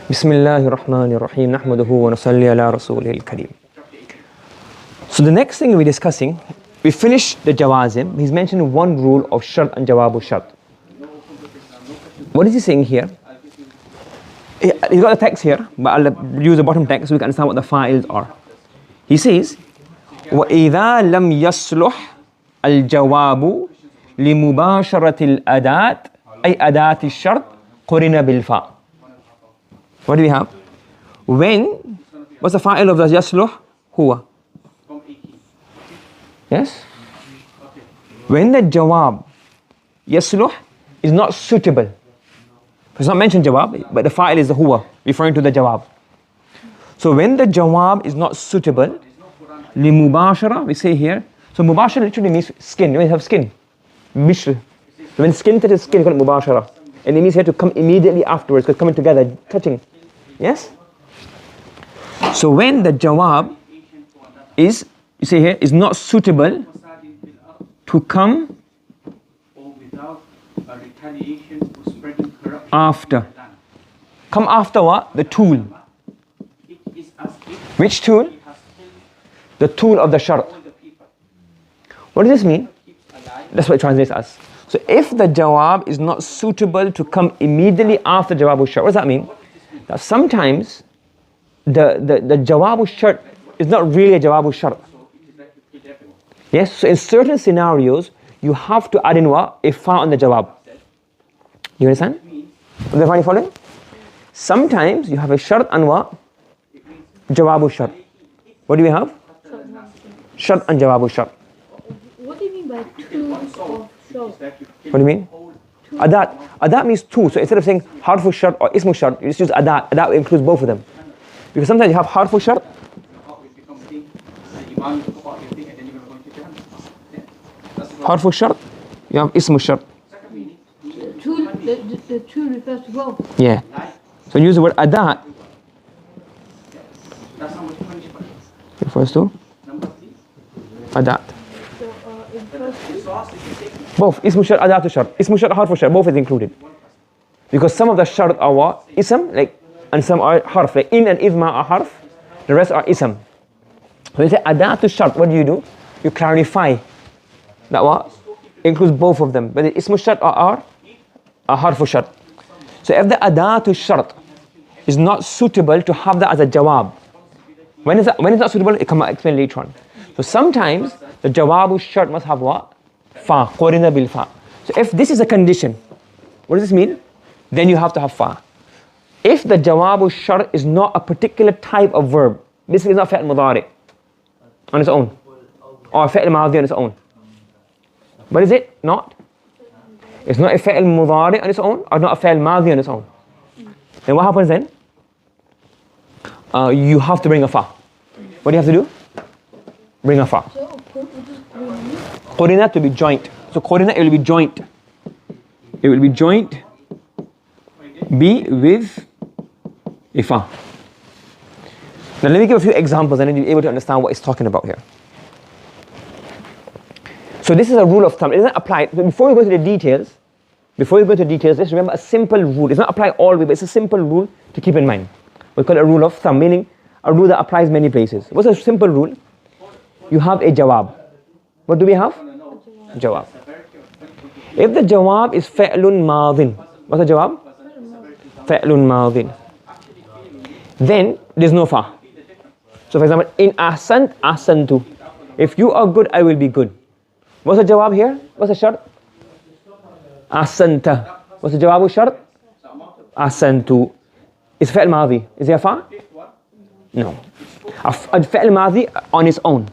Bismillahir Rahmanir Rahim. Nahmaduhu wa nusalli ala rasulihil kareem. So the next thing we're discussing, we finished the jawazim. He's mentioned one rule of shart and jawabu shart. What is he saying here? He's got the text here, but I'll use the bottom text so we can understand what the fa'ils are. He says, وَإِذَا لَمْ يَصْلُحْ الْجَوَابُ لِمُبَاشَرَةِ الْأَدَاةِ أي أداة الشرط قُرِنَ بِالْفَاءِ. What do we have? When, what's the fa'il of the yasluh? Huwa. Yes? When the jawab, yasluh, is not suitable. It's not mentioned jawab, but the fa'il is the huwa, referring to the jawab. So when the jawab is not suitable, li mubashara, we say here, so mubashara literally means skin. When you have skin, bishr. So when skin touches skin, you call it mubashara. And it means here to come immediately afterwards, because coming together, touching. Yes? So when the jawab is, you say here, is not suitable to come after. Come after what? The tool. Which tool? The tool of the shart. What does this mean? That's what it translates as. So if the jawab is not suitable to come immediately after jawabu shart, what does that mean? That sometimes the jawabu shart is not really a jawabu shart. Yes, so in certain scenarios, you have to add in what? A fa on the jawab. You understand? Is that following? Sometimes you have a shart and what? Jawabu shart. What do we have? Shart and jawabu shart. What do you mean by two of shart? What do you mean? Adat. Adat means two. So instead of saying harfu shart or ismu shart, you just use adat. Adat includes both of them. Because sometimes you have harfu shart. Harfu shart. You have ismu shart. The two refers to both. Yeah. So use the word adat. Refers to adat. Both ismu shart, adatu shart. Ismu shart, harfu shart, both is included. Because some of the shart are what? Ism, like, and some are harf. Like in and idma are harf, the rest are ism. So you say adatu shart, what do? You clarify that what? Includes both of them. But the ismu shart are harfu shart. So if the adatu shart is not suitable to have that as a jawab, when it's not suitable, it can explain later on. So sometimes the jawabu shart must have what? Fa, qurina bil fa. So if this is a condition, what does this mean? Then you have to have fa. If the jawabu shart is not a particular type of verb, this is not fi'l mudari on its own, or fi'l madhi on its own. What is it? Not? It's not a fi'l mudari on its own, or not a fi'l madhi on its own. Then what happens then? You have to bring a fa. What do you have to do? Bring a fa. Qurina to be joint. So qurina, it will be joint. It will be joint. Be with a fa. Now let me give a few examples and then you'll be able to understand what he's talking about here. So this is a rule of thumb. It doesn't apply. Before we go to the details, let's remember a simple rule. It's not applied all the way, but it's a simple rule to keep in mind. We call it a rule of thumb, meaning a rule that applies many places. What's a simple rule? You have a jawab. What do we have? Jawab. If the jawab is fa'lun madin, what's the jawab? Fa'lun madin. Then there's no fa. So for example, in ahsant, ahsantu. If you are good, I will be good. What's the jawab here? What's the shart? Ahsanta. What's the jawabu shart? Ahsantu. Is fa'l madhi. Is there a fa? No. A fa'l madhi on its own.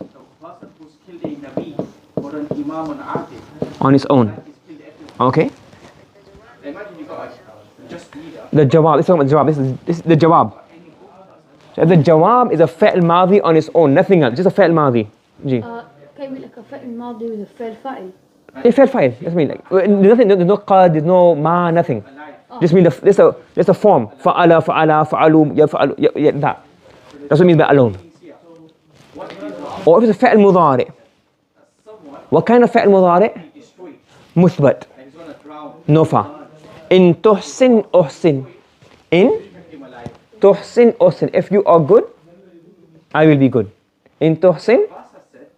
On its own. Okay? The jawab, let's talk about the jawab. This is the jawab. So if the jawab is a fa'l madhi on its own, nothing else, just a fa'l madhi. Can you be like a fa'l madhi with a fa'l fa'il? Yeah, fa'l fa'il. That's mean like there's nothing, there's no qad, there's no ma, nothing. Just mean there's a form. Fa'ala, fa'ala, fa'alu, yaf'alu, that. That's what it means by alone. Or if it's a fa'l mudari. What kind of fa'l mudari? Muthbat. No fa. In tuhsin uhsin. In Tuhsin, uhsin. If you are good, I will be good. In tuhsin,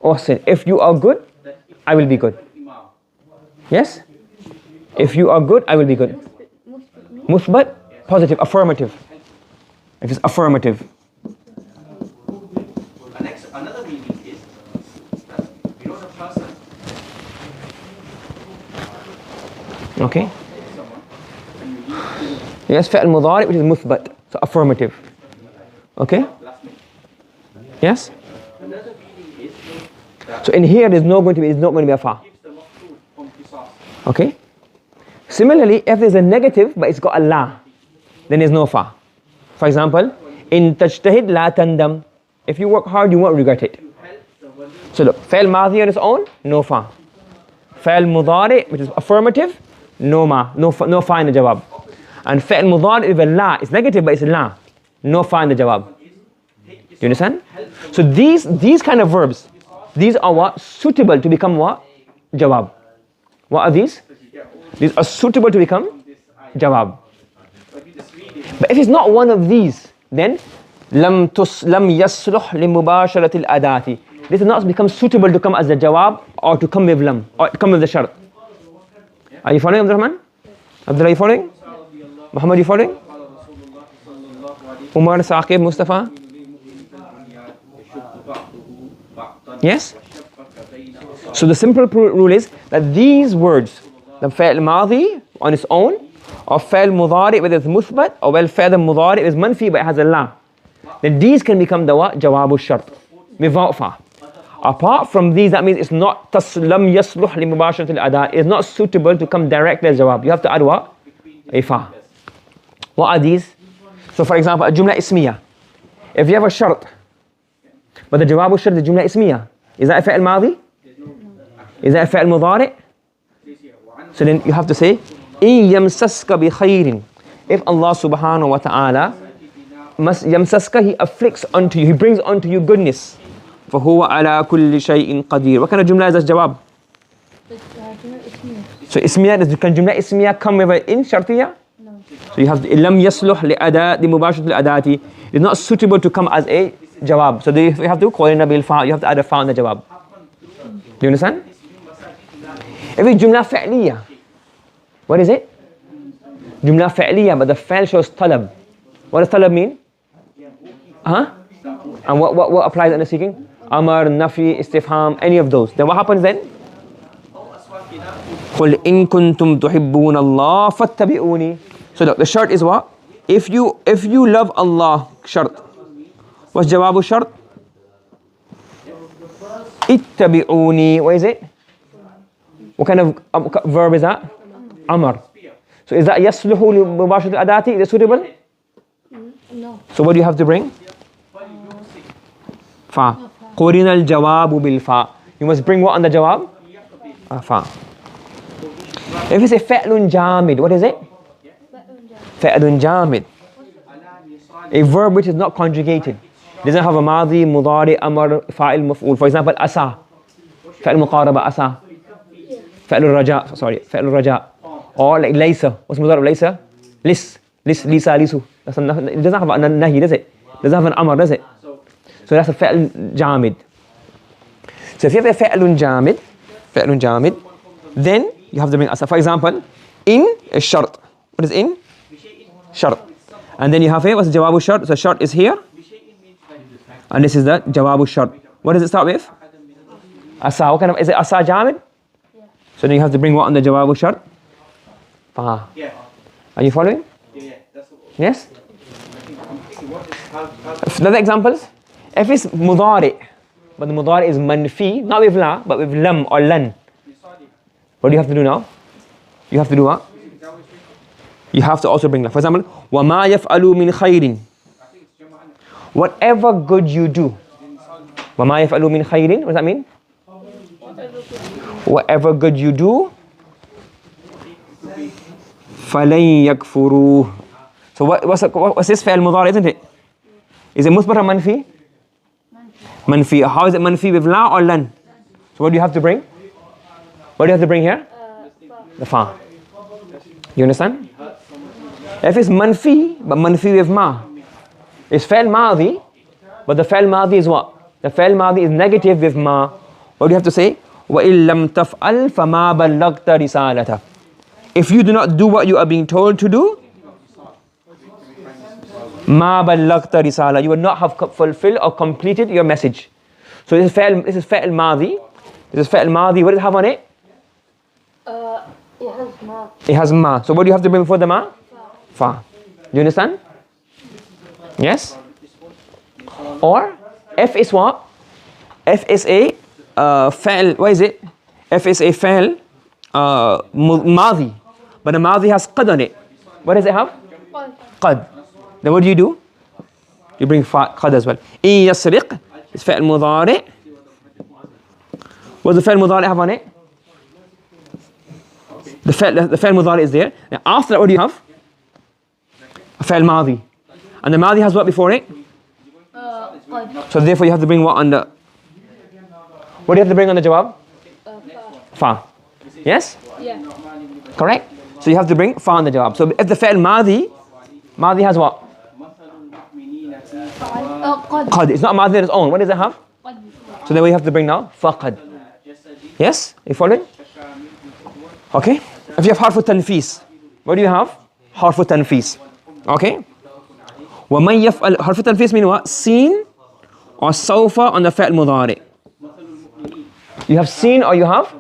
uhsin. If you are good, I will be good. Yes? If you are good, I will be good. Musbat, positive, affirmative. If it's affirmative. Another meaning is that the person. Okay. Yes, فعل مضارع which is مثبت, so affirmative. Okay. Yes. So in here it's not going to be a fa. Okay. Similarly, if there's a negative but it's got a la, then there's no fa. For example, in tajtahid la tandam. If you work hard, you won't regret it. So look, فعل ماضي on its own, no fa. فعل مضارع which is affirmative, no fa in the jawab. And فعل مضارع with a la, it's negative but it's la, no fa in the jawab. Do you understand? So these kind of verbs, these are what? Suitable to become what? Jawab. What are these? These are suitable to become jawab. But if it's not one of these, then لم يصلح لمباشرة الأداة. This does not become suitable to come as a jawab or to come with lam or to come with the shart. Are you following, Abdurrahman? Abdullah, are you following? Muhammad, are you following? Umar, Saqib, Mustafa? Yes? So the simple rule is that these words, the فعل ماضي on its own, or فعل مضارع whether it's مثبت, or well فعل مضارع is منفي but it has a la, then these can become the what? جواب الشرط without fa. Apart from these, that means it's not لم يصلح لمباشرة الأداء. It's not suitable to come directly as jawab. You have to add what? A fa. What are these? So for example, a jumla ismiya. If you have a shart, but the jawab al-shart is jumla ismiya, is that a fa'il madhi? Is that a fa'il mudari'? So then you have to say, إِن يَمْسَسْكَ بِخَيْرٍ. If Allah subhanahu wa ta'ala, يَمْسَسْكَ, He afflicts unto you, He brings unto you goodness. فَهُوَ عَلَى كُلِّ شَيْءٍ قَدِيرٍ. What kind of jumla is that jawab? So ismiya, does jumla ismiya come with an in shartiya? No. So you have to, لم يصلح لأداة لمباشرة الأداة. It's not suitable to come as a jawab. So you have to call in a bil fa, you have to add a fa on the jawab. Do you understand? If it's jumla fa'liya, what is it? Jumla fa'liya, but the fa'l shows talab. What does talab mean? Huh? And what applies under seeking? Amar, nafi, istifham, any of those. Then what happens then? قُلْ إِن كُنْتُمْ تُحِبُّونَ اللَّهَ فَاتَّبِعُونِي. So look, the shart is what? If you love Allah, shart. What's jawabu shart? Ittabi'uni. What is it? What kind of verb is that? Amar. So is that yasluhu li mubasharat al-adati? Is it suitable? No. So what do you have to bring? Fa. Qurina al-jawabu bil fa. You must bring what on the jawab? Fa. If it's a fa'lun jamid, what is it? Fa'lun jamid. A verb which is not conjugated. Doesn't have a madhi, mudari, amar, fa'il, maf'ul. For example, asa. Fa'il muqaraba, asa. Fa'il raja, sorry, fa'il raja. Or like laysa. What's mudari of laysa? Lisa, lisu. It doesn't have a nahi, does it? It doesn't have an amar, does it? So that's a fa'il jamid. So if you have a fa'ilun jamid, then you have to bring asa. For example, in is shart. What is in? Shart. And then you have here, what's the jawabu shart? So shart is here. And this is the jawabu shart. What does it start with? Asa. What kind of, is it asa jamid? Yeah. So then you have to bring what on the jawabu shart? Fa. Yeah. Are you following? Yeah. That's what. Yes? Another examples? If it's mudari, but the mudari is manfi, not with la, but with lam or lan. What do you have to do now? You have to do what? You have to also bring la. For example, وَمَا يَفْعَلُوا مِنْ خَيْرٍ. Whatever good you do. وَمَا يَفْعَلُوا مِنْ خَيْرٍ. What does that mean? Whatever good you do. فَلَنْ يَكْفُرُوهُ. So what's this فعل مضارع, isn't it? Is it مثبت or منفي? Manfi. How is it manfi, with la or lan? So what do you have to bring? What do you have to bring here? The fa. You understand? If it's manfi, but manfi with ma. It's fa'il madhi, but the fa'il madhi is what? The fa'il madhi is negative with ma. What do you have to say? وَإِن لَمْ تَفْعَلْ فَمَا بَلَّغْتَ رِسَالَتَهُ. If you do not do what you are being told to do, مَا بَلَّغْتَ رِسَالَةَ, you will not have fulfilled or completed your message. So this is fa'il madhi. This is fa'il madhi. What does it have on it? It has ma. It has ma. So what do you have to bring before the ma? Fa. Do you understand? Yes? Or F is what? F is a fa'il. What is it? F is a fa'il madhi. But the madhi has qad on it. What does it have? Qad. Then what do? You bring qad as well. إن يسرق is فعل مضارع. What does the فعل مضارع have on it? The فعل مضارع is there. Now after that, what do you have? A فعل ماضي. And the ماضي has what before it? So therefore you have to bring what on the... What do you have to bring on the jawab? Fa. Yes? Yeah. Correct? So you have to bring fa on the jawab. So if the فعل ماضي has what? Qad. It's not madhi on its own. What does it have? So then we have to bring now faqad. Yes? Are you following? Okay. If you have harfu tanfis, what do you have? Harfu tanfis. Okay. وَمَنْ يَفْعَلْ harfu tanfis mean what? Seen or sawfa on the fa'il mudari. You have seen or you have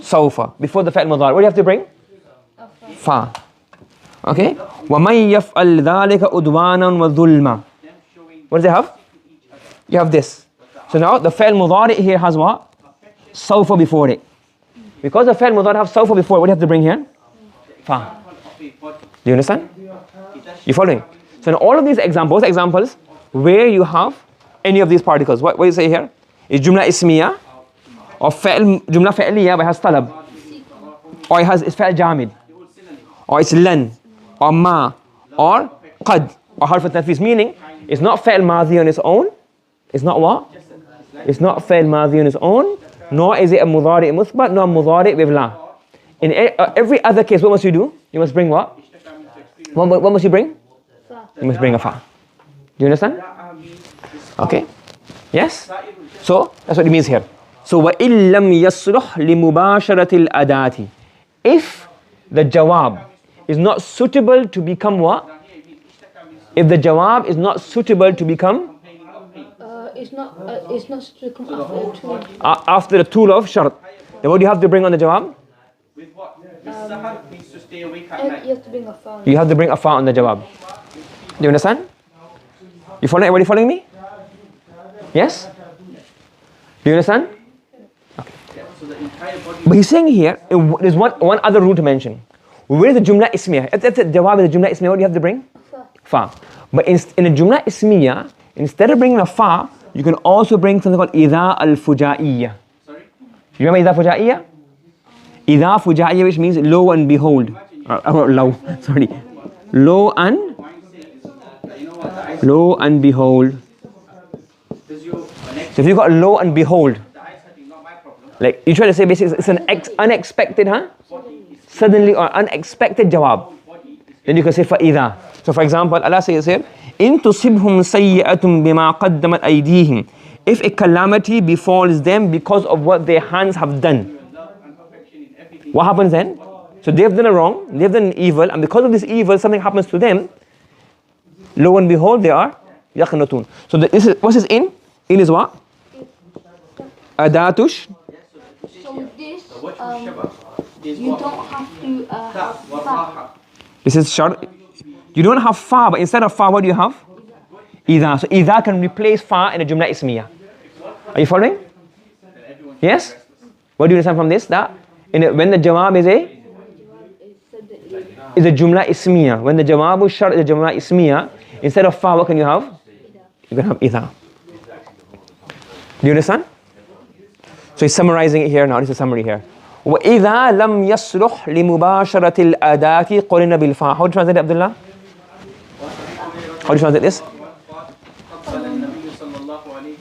sawfa before the fa'il mudari. What do you have to bring? Fa. Okay. وَمَنْ يَفْعَلْ ذَلِكَ أُدْوَانًا وَظُلْمًا. What does it have? You have this. So now the fa'il mudari here has what? Sawfa before it. Because the fa'il mudari have sawfa before it, what do you have to bring here? Fa. Do you understand? You following? So in all of these examples where you have any of these particles, what do you say here? Is jumla ismiya or jumla fa'liya but has talab, or it has it's fa'il jamid, or it's lan, or ma, or qad, or harf al-tanfis, meaning it's not fa'il madhi on its own. It's not what? It's not fa'il madhi on its own, nor is it a mudari muthbat, nor mudari with la. In every other case, what must you do? You must bring what? What must you bring? You must bring a fa. Do you understand? Okay. Yes? So, that's what it means here. So, وَإِن لَمْ يَصْلُحْ لِمُبَاشَرَةِ الْأَدَاةِ. If the jawab is not suitable to become what? If the jawab is not suitable to become? It's not to come after the tool. After the tool of shart. Then what do you have to bring on the jawab? With what? With sahar means to stay awake at night. You have to bring a fa. You have to bring a fa on the jawab. Do you understand? You following? Everybody following me? Yes? Do you understand? Okay. So the entire body. But he's saying here, there's one other rule to mention. Where is the jumla ismiya? If the jawab is the jumla ismiya, what do you have to bring? Fa. But in a jumla ismiya, instead of bringing a fa, you can also bring something called idha al-fujaiyya. Sorry? You remember idha fujaiyya? Idha fujaiyya, which means lo and behold. Sorry. Lo and behold. So if you got lo and behold, like you try to say basically it's an unexpected, suddenly or unexpected jawab, then you can say fa'idha. So for example, Allah says here, in tusibhum sayyi'atun bima qaddamat aydihim. If a calamity befalls them because of what their hands have done, what happens then? So they've done a wrong, they've done an evil, and because of this evil, something happens to them. Lo and behold, they are yaqnatun. So this is, what's this in? In is what? Adatush. So this, you don't have to have fa. This is shart. You don't have fa, but instead of fa, what do you have? Idha. So idha can replace fa in a jumla ismiya. Are you following? Yes? What do you understand from this? That when the jawab is a jumla ismiya. When the jawab shart is a jumla ismiya, instead of fa, what can you have? You can have idha. Do you understand? So he's summarizing it here now. This is a summary here. وَإِذَا لَمْ يَصْلُحْ لِمُبَاشَرَةِ الْأَدَاةِ قُرِنَ بِالْفَاءِ. How do you translate it, Abdullah? How do you translate this? When it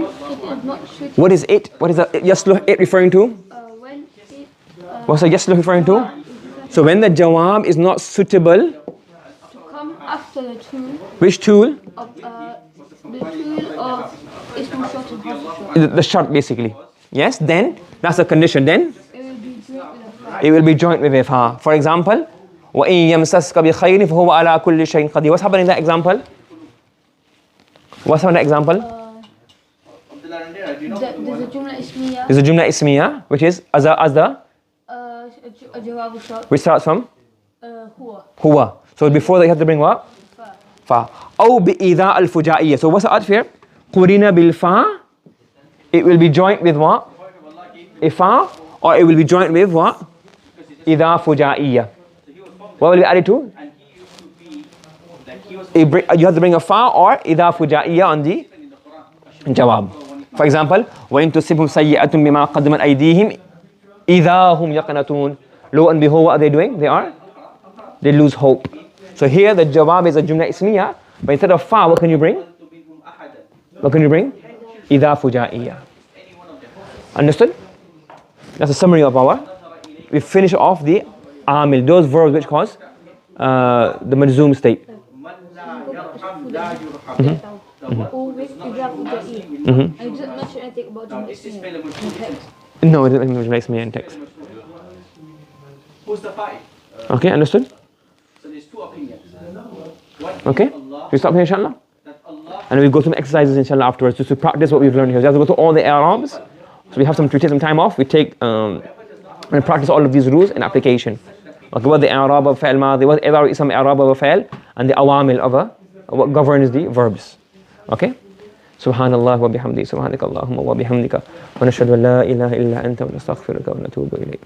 is not suitable. What is it? What is the yasluh it referring to? When it What's the yasluh referring to? So when the jawab is not suitable, To come after the tool which tool? of the tool of ism shart and harf shart. The shart basically. Yes, then that's a condition. Then It will be joined with a fa. it will be joined with a fa. For example, وَإِن يَمْسَسْكَ بِخَيْرٍ فَهُوَ عَلَى كُلِّ شَيْءٍ قَدِيرٌ. What's happening in that example? What's happening in that example? There's a jumla ismiya, There's a jumla ismiya, which is as the a jawab shart, which starts from huwa, huwa. So before that you have to bring what? fa. Fa. أو بإذا الفجائية. So what's the add here? قُرِنَ بالفا. It will be joined with what? A fa, or it will be joined with what? إذا فجائية. What will be added to? And he used to be like he was You have to bring a fa or إذا فجائية on the jawab. For example, وإن تصبهم سيئة بما قدمت أيديهم إذا هم يقنطون. Lo and behold, what are they doing? They lose hope. So here the jawab is a jumla ismiya, but instead of fa, what can you bring? What can you bring? إذا فجائية. Understood? That's a summary of our. We finish off the amil, those verbs which cause the majzoom state. Always idha fujaiya. And it doesn't mention anything about jumla ismiya in text. No, it doesn't have jumla ismiya in text. who's the five? Okay, understood? So there's two opinions. One is Okay, Allah, we stop here inshallah. that Allah And we'll go through some exercises inshallah afterwards just to practice what we've learned here. We have to go through all the Arabs. So we take some time off. We take and practice all of these rules in application. Okay, what the Arab of fa'al madhi, what some Arab of fa'al, and the awamil of what governs the verbs. Okay? Subhanallah wa bihamdi, subhanaka Allahumma wa bihamdika, wa nashhadu an la ilaha illa anta wa nastaghfiruka wa natubu ilayk.